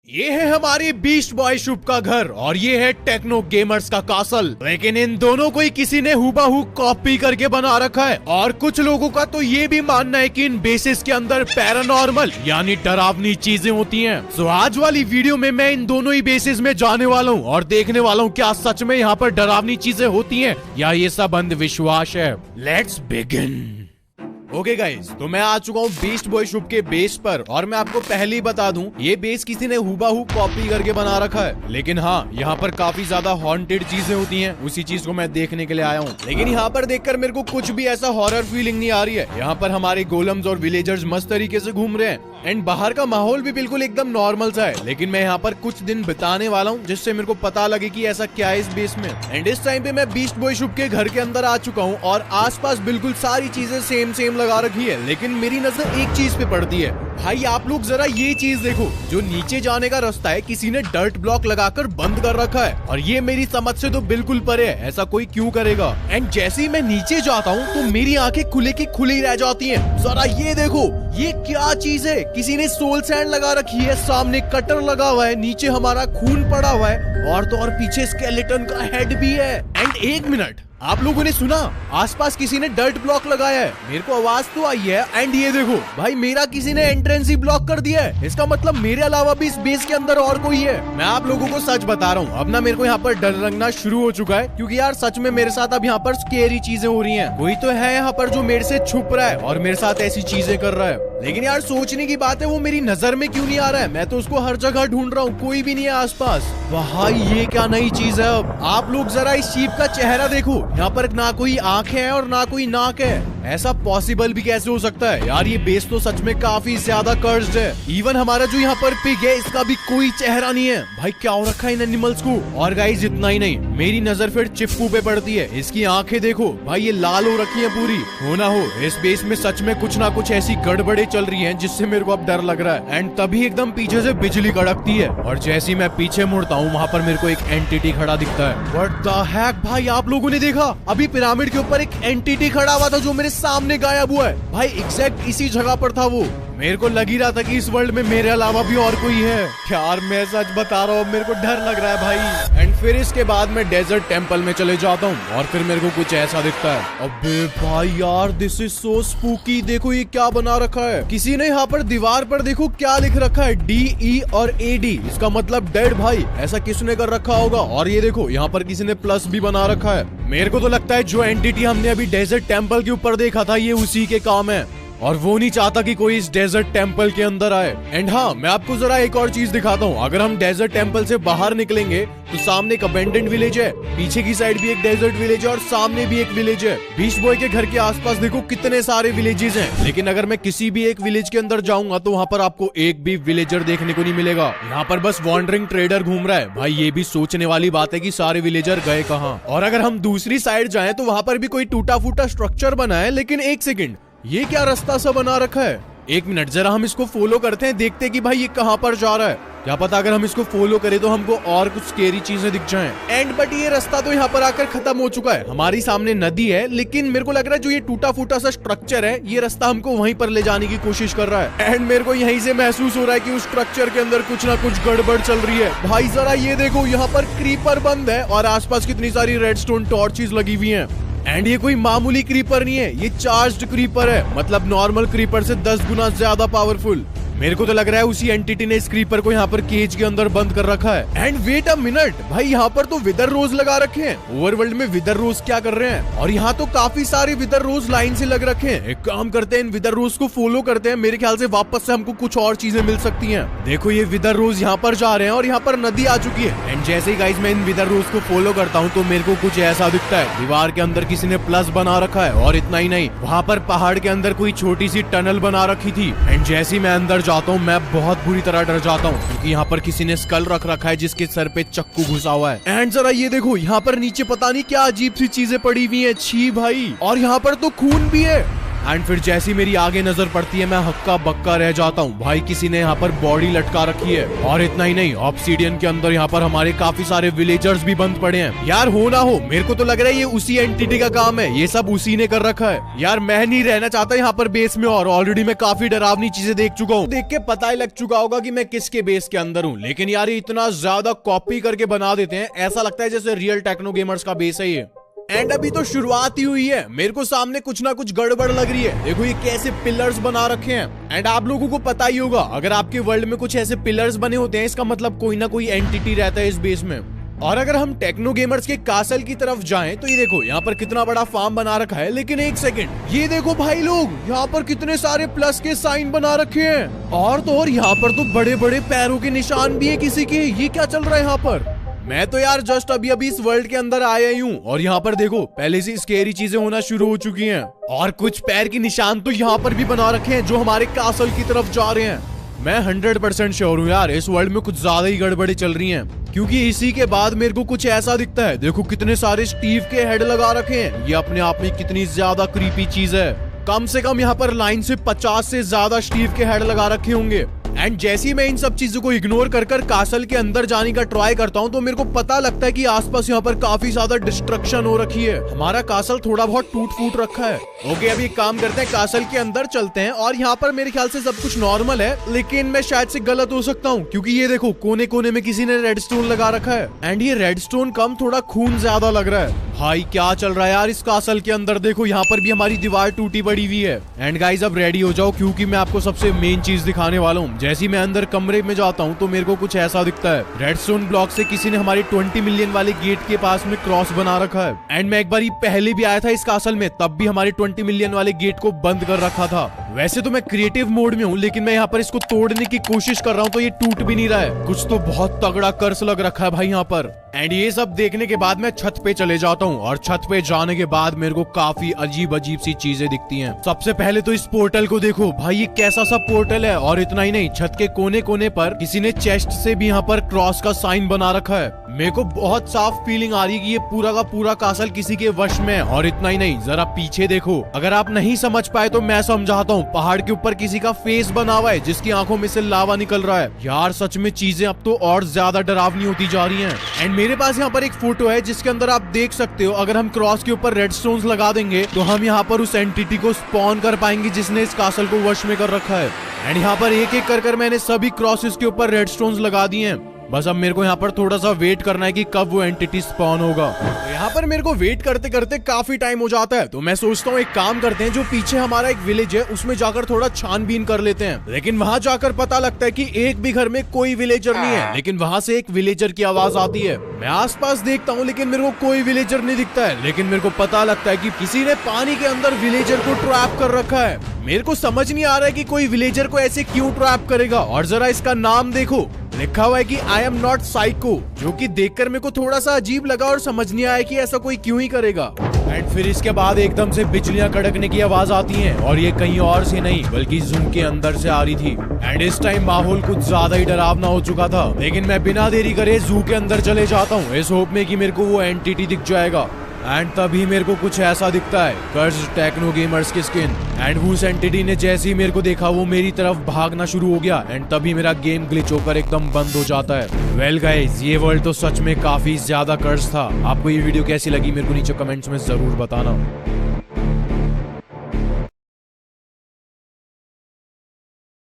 ये है हमारी बीस्ट बॉय शुभ का घर और ये है टेक्नो गेमर्स का कासल। लेकिन इन दोनों को ही किसी ने हुबहू कॉपी करके बना रखा है और कुछ लोगों का तो ये भी मानना है कि इन बेसिस के अंदर पैरानॉर्मल यानी डरावनी चीजें होती हैं। सो आज वाली वीडियो में मैं इन दोनों ही बेसिस में जाने वाला हूँ और देखने वाला हूँ क्या सच में यहाँ पर डरावनी चीजें होती हैं या ये सब अंधविश्वास है। Let's begin. ओके गाइस, तो मैं आ चुका हूँ बीस्ट बॉय शुभ के बेस पर और मैं आपको पहले ही बता दूं ये बेस किसी ने हुबहू कॉपी करके बना रखा है। लेकिन हाँ, यहाँ पर काफी ज्यादा हॉन्टेड चीजें होती हैं, उसी चीज को मैं देखने के लिए आया हूँ। लेकिन यहाँ पर देखकर मेरे को कुछ भी ऐसा हॉरर फीलिंग नहीं आ रही है। यहाँ पर हमारे गोलम्स और विलेजर्स मस्त तरीके से घूम रहे हैं एंड बाहर का माहौल भी बिल्कुल एकदम नॉर्मल सा है। लेकिन मैं यहाँ पर कुछ दिन बिताने वाला हूँ जिससे मेरे को पता लगे कि ऐसा क्या है इस बेस में। एंड इस टाइम पे मैं बीस्ट बॉय शुभ के घर के अंदर आ चुका हूँ और आसपास बिल्कुल सारी चीजें सेम लगा रखी है। लेकिन मेरी नजर एक चीज पे पड़ती है। भाई आप लोग जरा ये चीज देखो, जो नीचे जाने का रास्ता है किसी ने डर्ट ब्लॉक लगाकर बंद कर रखा है और ये मेरी समझ से तो बिल्कुल परे है। ऐसा कोई क्यों करेगा? एंड जैसे ही मैं नीचे जाता हूँ तो मेरी आंखें खुले की खुली रह जाती हैं। जरा ये देखो, ये क्या चीज है? किसी ने सोल सैंड लगा रखी है, सामने कटर लगा हुआ है, नीचे हमारा खून पड़ा हुआ है और तो और पीछे स्केलेटन का हेड भी है। एंड एक मिनट, आप लोगों ने सुना? आसपास किसी ने डर्ट ब्लॉक लगाया है, मेरे को आवाज तो आई है। एंड ये देखो भाई, मेरा किसी ने एंट्रेंस ही ब्लॉक कर दिया है। इसका मतलब मेरे अलावा भी इस बेस के अंदर और कोई है। मैं आप लोगों को सच बता रहा हूँ, अब ना मेरे को यहाँ पर डर लगना शुरू हो चुका है, क्योंकि यार सच में मेरे साथ अब यहाँ पर स्केरी चीजें हो रही हैं। कोई तो है यहाँ पर जो मेरे से छुप रहा है और मेरे साथ ऐसी चीजें कर रहा है। लेकिन यार सोचने की बात है, वो मेरी नजर में क्यों नहीं आ रहा है? मैं तो उसको हर जगह ढूंढ रहा हूँ, कोई भी नहीं है आसपास। भाई ये क्या नई चीज है? अब आप लोग जरा इस शीप का चेहरा देखो, यहाँ पर ना कोई आंख है और ना कोई नाक है। ऐसा पॉसिबल भी कैसे हो सकता है? यार ये बेस तो सच में काफी ज्यादा कर्स्ड है। इवन हमारा जो यहाँ पर पिग है, इसका भी कोई चेहरा नहीं है। भाई क्या हो रखा है इन एनिमल्स को? और गाइस इतना ही नहीं, मेरी नजर फिर चिप्पू पे पड़ती है। इसकी आंखें देखो भाई, ये लाल हो रखी है पूरी। हो ना हो इस बेस में सच में कुछ ना कुछ ऐसी गड़बड़े चल रही है जिससे मेरे को अब डर लग रहा है। एंड तभी एकदम पीछे से बिजली कड़कती है और जैसे ही मैं पीछे मुड़ता हूँ वहाँ पर मेरे को एक एंटिटी खड़ा दिखता है। व्हाट द हेक भाई, आप लोगों ने देखा? अभी पिरामिड के ऊपर एक एंटिटी खड़ा हुआ था जो मेरे सामने गायब हुआ है। भाई एग्जैक्ट इसी जगह पर था वो। मेरे को लग ही रहा था कि इस वर्ल्ड में मेरे अलावा भी और कोई है। यार मैं सच बता रहा हूँ, मेरे को डर लग रहा है भाई। एंड फिर इसके बाद मैं डेजर्ट टेम्पल में चले जाता हूँ और फिर मेरे को कुछ ऐसा दिखता है। अबे भाई यार, दिस इज सो स्पूकी। देखो ये क्या बना रखा है। किसी ने यहाँ पर दीवार पर देखो क्या लिख रखा है, DE और AD। इसका मतलब डेड। भाई ऐसा किसने कर रखा होगा? और ये देखो यहाँ पर किसी ने प्लस भी बना रखा है। मेरे को तो लगता है जो एंटिटी हमने अभी डेजर्ट टेम्पल के ऊपर देखा था, ये उसी के काम है और वो नहीं चाहता कि कोई इस डेजर्ट टेम्पल के अंदर आए। एंड हाँ, मैं आपको जरा एक और चीज दिखाता हूँ। अगर हम डेजर्ट टेम्पल से बाहर निकलेंगे तो सामने एक अबेंडेंड विलेज है, पीछे की साइड भी एक डेजर्ट विलेज है और सामने भी एक विलेज है। बीस्ट बॉय के घर के आसपास देखो कितने सारे विलेजेस हैं। लेकिन अगर मैं किसी भी एक विलेज के अंदर जाऊंगा तो वहाँ पर आपको एक भी विलेजर देखने को नहीं मिलेगा। यहाँ पर बस वॉन्डरिंग ट्रेडर घूम रहा है। भाई ये भी सोचने वाली बात है कि सारे विलेजर गए कहाँ। और अगर हम दूसरी साइड जाएं तो वहाँ पर भी कोई टूटा फूटा स्ट्रक्चर बना है। लेकिन एक सेकंड, ये क्या रास्ता सा बना रखा है? एक मिनट, जरा हम इसको फॉलो करते हैं, देखते हैं कि भाई ये कहाँ पर जा रहा है। क्या पता अगर हम इसको फॉलो करें तो हमको और कुछ स्केरी चीजें दिख जाएं। एंड बट ये रास्ता तो यहाँ पर आकर खत्म हो चुका है। हमारी सामने नदी है, लेकिन मेरे को लग रहा है जो ये टूटा फूटा सा स्ट्रक्चर है, ये रास्ता हमको वहीं पर ले जाने की कोशिश कर रहा है। एंड मेरे को यहीं से महसूस हो रहा है कि उस स्ट्रक्चर के अंदर कुछ ना कुछ गड़बड़ चल रही है। भाई जरा ये देखो, यहाँ पर क्रीपर बंद है और आसपास कितनी सारी रेडस्टोन टॉर्चेस लगी हुई हैं। एंड ये कोई मामूली क्रीपर नहीं है, ये चार्ज्ड क्रीपर है, मतलब नॉर्मल क्रीपर से 10 गुना ज्यादा पावरफुल। मेरे को तो लग रहा है उसी एंटिटी ने इस क्रीपर को यहाँ पर केज के अंदर बंद कर रखा है। एंड वेट अ मिनट, भाई यहाँ पर तो विदर रोज लगा रखे हैं। ओवरवर्ल्ड में विदर रोज क्या कर रहे हैं? और यहाँ तो काफी सारे विदर रोज लाइन से लग रखे हैं। एक काम करते हैं, इन विदर रोज को फॉलो करते हैं। मेरे ख्याल से वापस से हमको कुछ और चीजें मिल सकती हैं। देखो ये विदर रोज यहाँ पर जा रहे हैं और यहाँ पर नदी आ चुकी है। एंड जैसे ही गाइस मैं इन विदर रोज को फॉलो करता हूँ तो मेरे को कुछ ऐसा दिखता है। दीवार के अंदर किसी ने प्लस बना रखा है और इतना ही नहीं, वहाँ पर पहाड़ के अंदर कोई छोटी सी टनल बना रखी थी। एंड जैसे ही मैं अंदर जाता हूँ मैं बहुत बुरी तरह डर जाता हूँ, क्योंकि यहाँ पर किसी ने स्कल रख रखा है जिसके सर पे चक्कू घुसा हुआ है। एंड जरा ये देखो, यहाँ पर नीचे पता नहीं क्या अजीब सी चीजें पड़ी हुई हैं। छी भाई, और यहाँ पर तो खून भी है। एंड फिर जैसी मेरी आगे नजर पड़ती है मैं हक्का बक्का रह जाता हूँ। भाई किसी ने यहाँ पर बॉडी लटका रखी है। और इतना ही नहीं, ऑब्सीडियन के अंदर यहाँ पर हमारे काफी सारे विलेजर्स भी बंद पड़े हैं। यार हो ना हो, मेरे को तो लग रहा है ये उसी एंटिटी का काम है, ये सब उसी ने कर रखा है। यार मैं नहीं रहना चाहता यहाँ पर बेस में, और ऑलरेडी मैं काफी डरावनी चीजें देख चुका हूँ। देख के पता ही लग चुका होगा कि मैं किसके बेस के अंदर हूँ। लेकिन यार ये इतना ज्यादा कॉपी करके बना देते हैं, ऐसा लगता है जैसे रियल टेक्नो गेमर्स का बेस है ये। एंड अभी तो शुरुआत ही हुई है, मेरे को सामने कुछ ना कुछ गड़बड़ लग रही है। देखो ये कैसे पिलर्स बना रखे हैं। एंड आप लोगों को पता ही होगा, अगर आपके वर्ल्ड में कुछ ऐसे पिलर्स बने होते हैं, इसका मतलब कोई ना कोई एंटिटी रहता है इस बेस में। और अगर हम टेक्नो गेमर्स के कासल की तरफ जाएं तो ये देखो यहाँ पर कितना बड़ा फार्म बना रखा है। लेकिन एक सेकंड, ये देखो भाई लोग, यहाँ पर कितने सारे प्लस के साइन बना रखे हैं। और तो और यहाँ पर तो बड़े बड़े पैरों के निशान भी है किसी के। ये क्या चल रहा है यहाँ पर? मैं तो यार जस्ट अभी इस वर्ल्ड के अंदर आया ही हूँ, और यहाँ पर देखो पहले से स्केरी चीजें होना शुरू हो चुकी हैं। और कुछ पैर के निशान तो यहाँ पर भी बना रखे हैं जो हमारे कासल की तरफ जा रहे हैं। मैं 100% श्योर हूँ यार, इस वर्ल्ड में कुछ ज्यादा ही गड़बड़ी चल रही हैं, क्योंकि इसी के बाद मेरे को कुछ ऐसा दिखता है। देखो कितने सारे स्टीव के हेड लगा रखे हैं। ये अपने आप में कितनी ज्यादा क्रीपी चीज है। कम से कम यहाँ पर लाइन से 50 से ज्यादा स्टीव के हेड लगा रखे होंगे। एंड जैसे ही मैं इन सब चीजों को इग्नोर कर कासल के अंदर जाने का ट्राई करता हूँ, तो मेरे को पता लगता है कि आसपास यहाँ पर काफी ज्यादा डिस्ट्रक्शन हो रखी है। हमारा कासल थोड़ा बहुत टूट फूट रखा है। ओके, अभी एक काम करते हैं, कासल के अंदर चलते हैं। और यहाँ पर मेरे ख्याल से सब कुछ नॉर्मल है, लेकिन मैं शायद से गलत हो सकता हूँ, क्योंकि ये देखो कोने कोने में किसी ने रेडस्टोन लगा रखा है। एंड ये रेडस्टोन कम, थोड़ा खून ज्यादा लग रहा है। भाई क्या चल रहा है यार इस कासल के अंदर? देखो यहाँ पर भी हमारी दीवार टूटी पड़ी हुई है। एंड गाइस अब रेडी हो जाओ, क्योंकि मैं आपको सबसे मेन चीज दिखाने वाला हूँ। जैसे ही मैं अंदर कमरे में जाता हूँ तो मेरे को कुछ ऐसा दिखता है। रेडस्टोन ब्लॉक से किसी ने हमारे 20 मिलियन वाले गेट के पास में क्रॉस बना रखा है। एंड मैं एक बार पहले भी आया था इस कासल में, तब भी हमारे 20 मिलियन वाले गेट को बंद कर रखा था। वैसे तो मैं क्रिएटिव मोड में हूँ, लेकिन मैं यहाँ पर इसको तोड़ने की कोशिश कर रहा हूँ, तो ये टूट भी नहीं रहा है। कुछ तो बहुत तगड़ा कर्स लग रखा है भाई यहाँ पर। एंड ये सब देखने के बाद मैं छत पे चले जाता हूँ, और छत पे जाने के बाद मेरे को काफी अजीब अजीब सी चीजें दिखती हैं। सबसे पहले तो इस पोर्टल को देखो भाई, ये कैसा सा पोर्टल है। और इतना ही नहीं, छत के कोने कोने पर किसी ने चेस्ट से भी यहाँ पर क्रॉस का साइन बना रखा है। मेरे को बहुत साफ फीलिंग आ रही है कि ये पूरा का पूरा कासल किसी के वश में है। और इतना ही नहीं, जरा पीछे देखो। अगर आप नहीं समझ पाए तो मैं समझाता हूँ। पहाड़ के ऊपर किसी का फेस बना हुआ है, जिसकी आंखों में से लावा निकल रहा है। यार सच में चीजें अब तो और ज्यादा डरावनी होती जा रही हैं। एंड मेरे पास यहाँ पर एक फोटो है, जिसके अंदर आप देख सकते हो, अगर हम क्रॉस के ऊपर रेडस्टोन्स लगा देंगे तो हम यहाँ पर उस एंटिटी को स्पॉन कर पाएंगे जिसने इस कासल को वश में कर रखा है। एंड यहाँ पर एक एक कर मैंने सभी क्रॉसेस के ऊपर रेडस्टोन्स लगा दिए हैं। बस अब मेरे को यहाँ पर थोड़ा सा वेट करना है कि कब वो एंटिटी स्पॉन होगा। तो यहाँ पर मेरे को वेट करते करते काफी टाइम हो जाता है, तो मैं सोचता हूँ एक काम करते हैं, जो पीछे हमारा एक विलेज है उसमें जाकर थोड़ा छानबीन कर लेते हैं। लेकिन वहाँ जाकर पता लगता है कि एक भी घर में कोई विलेजर नहीं है। लेकिन वहाँ से एक विलेजर की आवाज आती है। मैं आसपास देखता हूँ, लेकिन मेरे को कोई विलेजर नहीं दिखता है। लेकिन मेरे को पता लगता है कि किसी ने पानी के अंदर विलेजर को ट्रैप कर रखा है। मेरे को समझ नहीं आ रहा है कि कोई विलेजर को ऐसे क्यों ट्रैप करेगा। और जरा इसका नाम देखो, लिखा हुआ है कि आई एम नॉट साइको, जो कि देखकर मेरे को थोड़ा सा अजीब लगा और समझ नहीं आया कि ऐसा कोई क्यों ही करेगा। एंड फिर इसके बाद एकदम से बिजलियां कड़कने की आवाज आती है, और ये कहीं और से नहीं बल्कि जू के अंदर से आ रही थी। एंड इस टाइम माहौल कुछ ज्यादा ही डरावना हो चुका था। लेकिन मैं बिना देरी करे जू के अंदर चले जाता हूँ, इस होप में कि मेरे को वो एंटिटी दिख जाएगा। एंड तभी मेरे को कुछ ऐसा दिखता है, कर्स्ड टेक्नो गेमर्स की स्किन। एंड उस एंटिटी ने जैसे ही मेरे को देखा, वो मेरी तरफ भागना शुरू हो गया। एंड तभी मेरा गेम ग्लिच होकर एकदम बंद हो जाता है। वेल गाइस, ये वर्ल्ड तो सच में काफी ज्यादा कर्स था। आपको ये वीडियो कैसी लगी मेरे को नीचे कमेंट्स में जरूर बताना।